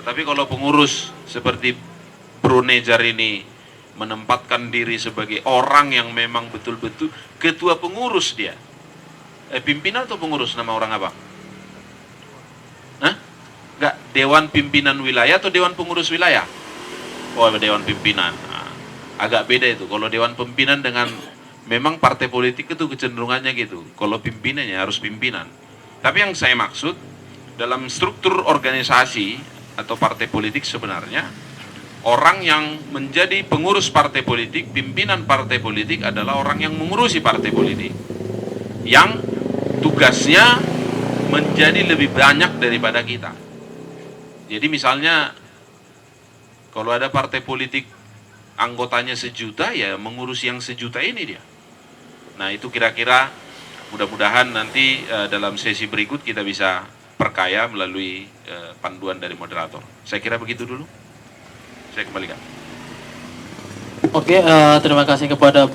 Tapi kalau pengurus seperti Bro Nejar ini menempatkan diri sebagai orang yang memang betul-betul ketua pengurus dia. Pimpinan atau pengurus nama orang abang? Hah? Enggak, Dewan Pimpinan Wilayah atau Dewan Pengurus Wilayah? Oh, Dewan Pimpinan. Nah, agak beda itu. Kalau Dewan Pimpinan dengan memang partai politik itu kecenderungannya gitu. Kalau pimpinannya harus pimpinan. Tapi yang saya maksud dalam struktur organisasi atau partai politik sebenarnya orang yang menjadi pengurus partai politik, pimpinan partai politik adalah orang yang mengurusi partai politik. Yang tugasnya menjadi lebih banyak daripada kita. Jadi misalnya kalau ada partai politik anggotanya 1 juta, ya mengurus yang 1 juta ini dia. Nah itu kira-kira mudah-mudahan nanti dalam sesi berikut kita bisa perkaya melalui panduan dari moderator. Saya kira begitu dulu. Saya kembalikan. Oke, terima kasih kepada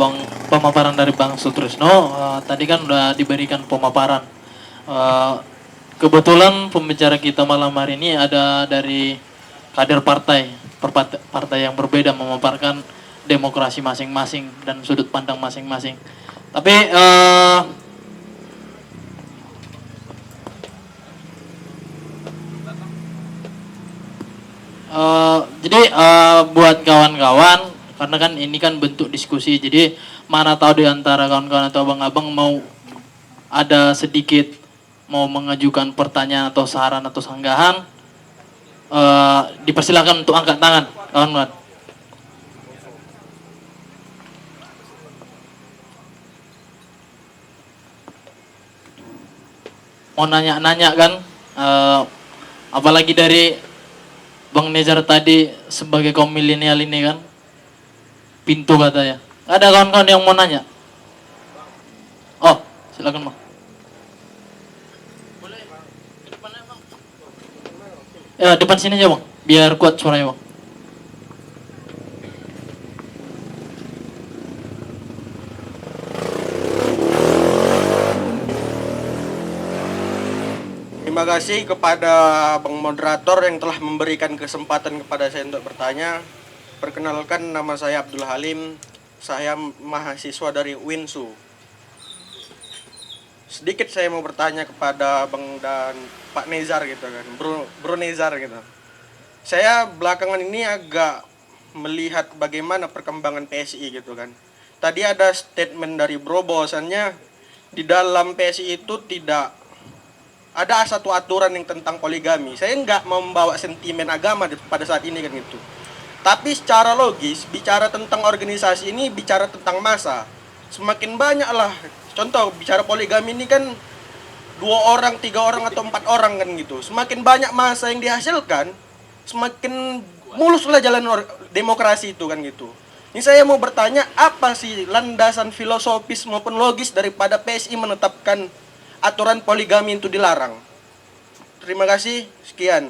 pemaparan dari Bang Sutrisno. Tadi kan udah diberikan pemaparan. Kebetulan pembicara kita malam hari ini ada dari kader partai yang berbeda memaparkan demokrasi masing-masing dan sudut pandang masing-masing. Tapi jadi buat kawan-kawan, karena kan ini kan bentuk diskusi, jadi mana tahu di antara kawan-kawan atau abang-abang mau ada sedikit mau mengajukan pertanyaan atau saran atau sanggahan, dipersilakan untuk angkat tangan, kawan-kawan. Mau nanya-nanya kan, apalagi dari Bang Nejar tadi sebagai kaum milenial ini kan, pintu katanya. Ada kawan-kawan yang mau nanya? Oh, silakan Bang. Boleh ke depannya Bang. Ya, depan sini aja Bang, biar kuat suaranya Bang. Terima kasih kepada Bang Moderator yang telah memberikan kesempatan kepada saya untuk bertanya. Perkenalkan, nama saya Abdul Halim. Saya mahasiswa dari UINSU. Sedikit saya mau bertanya kepada Bang dan Pak Nezar gitu kan, Bro Nezar gitu. Saya belakangan ini agak melihat bagaimana perkembangan PSI gitu kan. Tadi ada statement dari Bro bahwasannya di dalam PSI itu tidak ada satu aturan yang tentang poligami. Saya nggak mau membawa sentimen agama pada saat ini kan gitu. Tapi secara logis, bicara tentang organisasi ini bicara tentang masa. Semakin banyak lah. Contoh, bicara poligami ini kan 2 orang, 3 orang atau 4 orang kan gitu. Semakin banyak masa yang dihasilkan, semakin muluslah jalan demokrasi itu kan gitu. Ini saya mau bertanya, apa sih landasan filosofis maupun logis daripada PSI menetapkan aturan poligami itu dilarang? Terima kasih, sekian.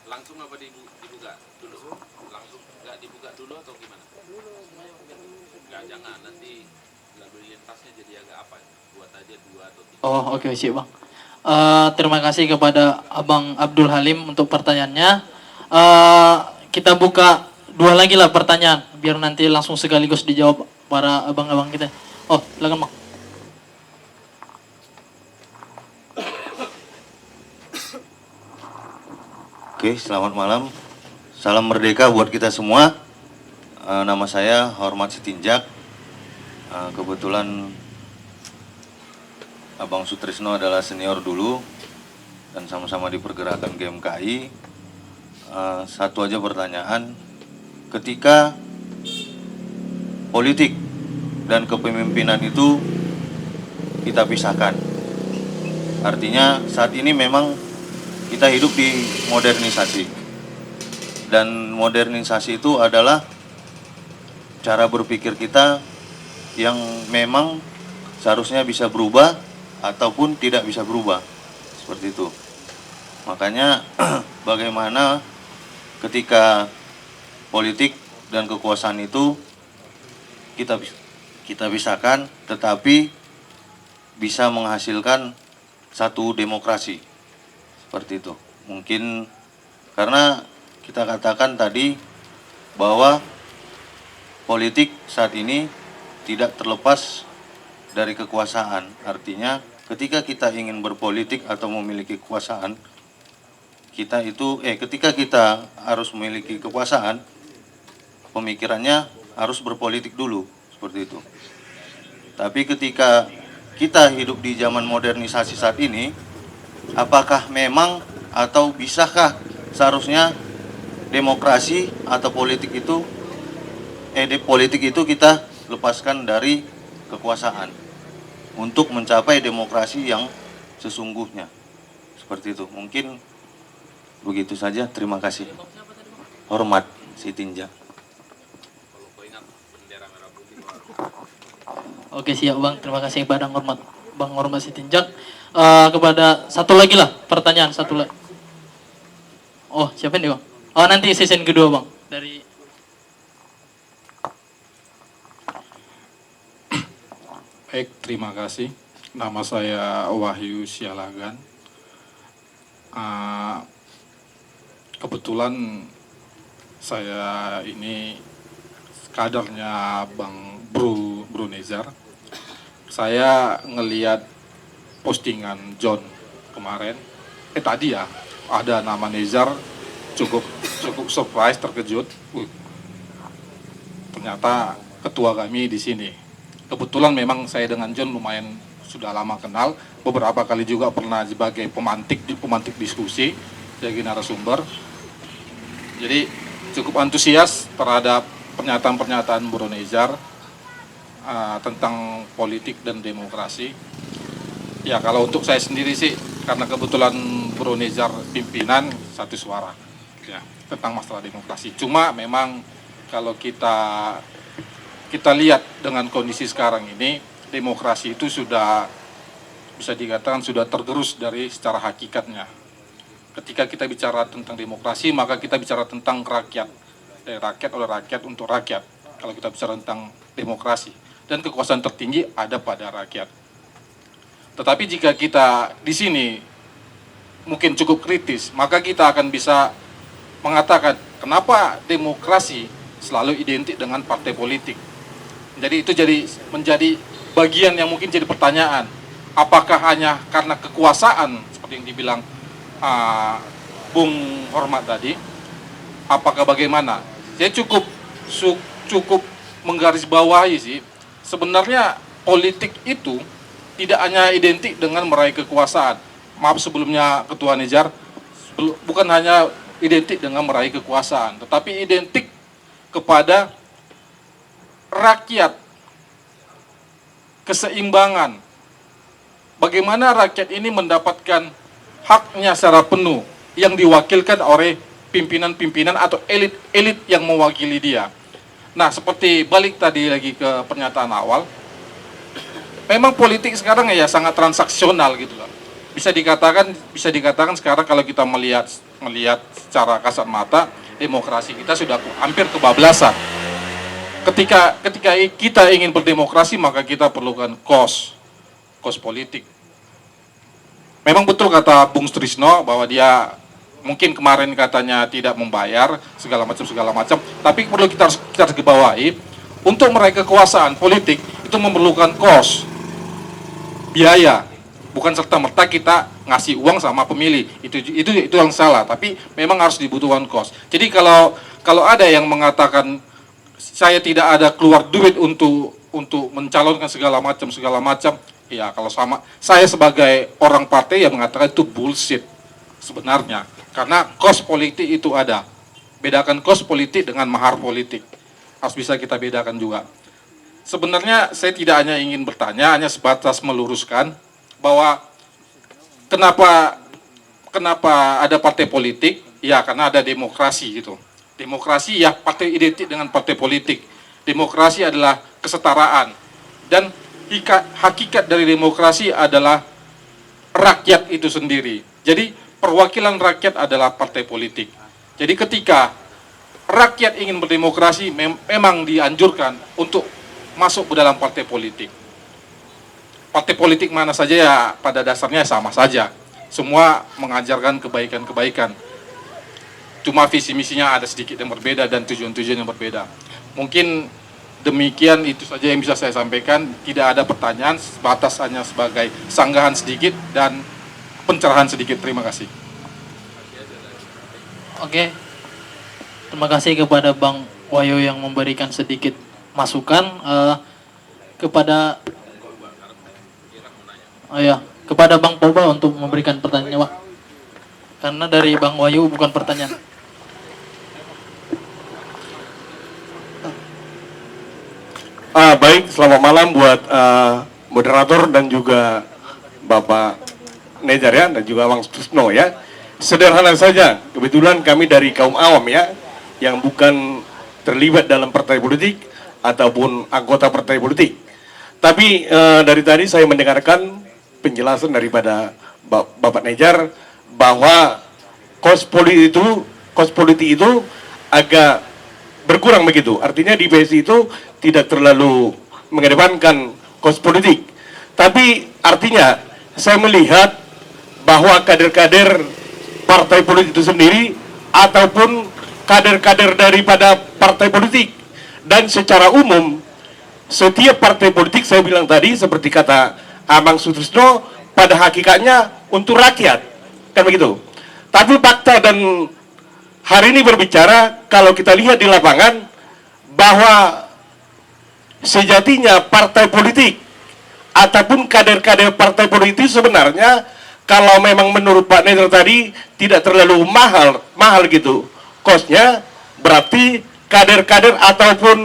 Langsung apa dibuka dulu? Langsung nggak dibuka dulu atau gimana? Nggak, jangan, nanti lalu lintasnya jadi agak apa? Buat aja 2 atau 3. Oh, oke, siap Bang. Terima kasih kepada Abang Abdul Halim untuk pertanyaannya. Kita buka 2 lagi lah pertanyaan, biar nanti langsung sekaligus dijawab para abang-abang kita. Oh, silakan Bang. Oke, selamat malam. Salam merdeka buat kita semua. Nama saya Hormat Sitinjak. Kebetulan Abang Sutrisno adalah senior dulu dan sama-sama di pergerakan GMKI. Satu aja pertanyaan, ketika politik dan kepemimpinan itu kita pisahkan, artinya saat ini memang kita hidup di modernisasi, dan modernisasi itu adalah cara berpikir kita yang memang seharusnya bisa berubah ataupun tidak bisa berubah, seperti itu. Makanya bagaimana ketika politik dan kekuasaan itu kita pisahkan, tetapi bisa menghasilkan satu demokrasi. Seperti itu. Mungkin karena kita katakan tadi bahwa politik saat ini tidak terlepas dari kekuasaan. Artinya ketika kita ingin berpolitik atau memiliki kekuasaan, ketika kita harus memiliki kekuasaan, pemikirannya harus berpolitik dulu, seperti itu. Tapi ketika kita hidup di zaman modernisasi saat ini, apakah memang atau bisakah seharusnya demokrasi atau politik itu kita lepaskan dari kekuasaan untuk mencapai demokrasi yang sesungguhnya. Seperti itu. Mungkin begitu saja. Terima kasih. Hormat Sitinjak. Oke, siap Bang. Terima kasih kepada Bang Hormat Sitinjak. Kepada satu lagi lah pertanyaan satu lagi. Oh, siapa nih Bang? Oh, nanti sesi kedua Bang. Dari Baik, terima kasih. Nama saya Wahyu Sialagan. Kebetulan saya ini kadernya Bang Bro Nezar. Saya ngelihat postingan John kemarin. Tadi ya ada nama Nezar, cukup surprise, terkejut. Ternyata ketua kami di sini. Kebetulan memang saya dengan John lumayan sudah lama kenal. Beberapa kali juga pernah sebagai pemantik diskusi sebagai narasumber. Jadi cukup antusias terhadap pernyataan-pernyataan Bro Nezar tentang politik dan demokrasi. Ya, kalau untuk saya sendiri sih, karena kebetulan Bro Nezar pimpinan, satu suara ya tentang masalah demokrasi. Cuma memang kalau kita lihat dengan kondisi sekarang ini, demokrasi itu sudah bisa dikatakan sudah tergerus dari secara hakikatnya. Ketika kita bicara tentang demokrasi, maka kita bicara tentang rakyat. Dari rakyat, oleh rakyat, untuk rakyat. Kalau kita bicara tentang demokrasi. Dan kekuasaan tertinggi ada pada rakyat. Tetapi jika kita di sini mungkin cukup kritis, maka kita akan bisa mengatakan kenapa demokrasi selalu identik dengan partai politik. Jadi itu menjadi bagian yang mungkin jadi pertanyaan. Apakah hanya karena kekuasaan seperti yang dibilang Bung Hormat tadi? Apakah bagaimana? Saya cukup menggarisbawahi sih. Sebenarnya politik itu tidak hanya identik dengan meraih kekuasaan. Maaf sebelumnya Ketua Nezar, bukan hanya identik dengan meraih kekuasaan, tetapi identik kepada rakyat, keseimbangan. Bagaimana rakyat ini mendapatkan haknya secara penuh yang diwakilkan oleh pimpinan-pimpinan atau elit-elit yang mewakili dia. Nah, seperti balik tadi lagi ke pernyataan awal, memang politik sekarang ya sangat transaksional gitu loh. Bisa dikatakan sekarang kalau kita melihat secara kasat mata, demokrasi kita sudah hampir kebablasan. Ketika kita ingin berdemokrasi, maka kita perlukan kos politik. Memang betul kata Bung Strisno bahwa dia mungkin kemarin katanya tidak membayar segala macam, tapi perlu kita harus kebawahi, untuk meraih kekuasaan politik itu memerlukan kos, biaya. Bukan serta-merta kita ngasih uang sama pemilih, itu yang salah, tapi memang harus dibutuhkan kos. Jadi kalau ada yang mengatakan saya tidak ada keluar duit untuk mencalonkan segala macam, ya kalau sama saya sebagai orang partai yang mengatakan itu bullshit sebenarnya, karena kos politik itu ada. Bedakan kos politik dengan mahar politik, harus bisa kita bedakan juga. Sebenarnya saya tidak hanya ingin bertanya, hanya sebatas meluruskan bahwa kenapa ada partai politik, ya karena ada demokrasi gitu. Demokrasi ya partai identik dengan partai politik. Demokrasi adalah kesetaraan, dan hakikat dari demokrasi adalah rakyat itu sendiri. Jadi perwakilan rakyat adalah partai politik. Jadi ketika rakyat ingin berdemokrasi, memang dianjurkan untuk masuk ke dalam partai politik. Partai politik mana saja ya pada dasarnya sama saja. semua mengajarkan kebaikan-kebaikan. Cuma visi misinya ada sedikit yang berbeda dan tujuan-tujuan yang berbeda. Mungkin demikian, itu saja yang bisa saya sampaikan. Tidak ada pertanyaan, sebatas hanya sebagai sanggahan sedikit dan pencerahan sedikit. Terima kasih. Oke. Terima kasih kepada Bang Wahyu yang memberikan sedikit masukan. Kepada Bang Poba untuk memberikan pertanyaan, Pak. Karena dari Bang Wahyu bukan pertanyaan. Baik, selamat malam buat moderator dan juga Bapak Nejar ya, dan juga Bang Susno ya. Sederhana saja, kebetulan kami dari kaum awam ya, yang bukan terlibat dalam partai politik ataupun anggota partai politik. Tapi dari tadi saya mendengarkan penjelasan daripada Bapak Nejar bahwa kos politik itu agak berkurang begitu. Artinya di PSI itu tidak terlalu mengedepankan kos politik. Tapi artinya saya melihat bahwa kader-kader partai politik itu sendiri ataupun kader-kader daripada partai politik, dan secara umum setiap partai politik, saya bilang tadi seperti kata Abang Sutrisno, pada hakikatnya untuk rakyat, kan begitu. Tapi fakta dan hari ini berbicara, kalau kita lihat di lapangan, bahwa sejatinya partai politik ataupun kader-kader partai politik sebenarnya, kalau memang menurut Pak Nejar tadi tidak terlalu mahal gitu kosnya, berarti kader-kader ataupun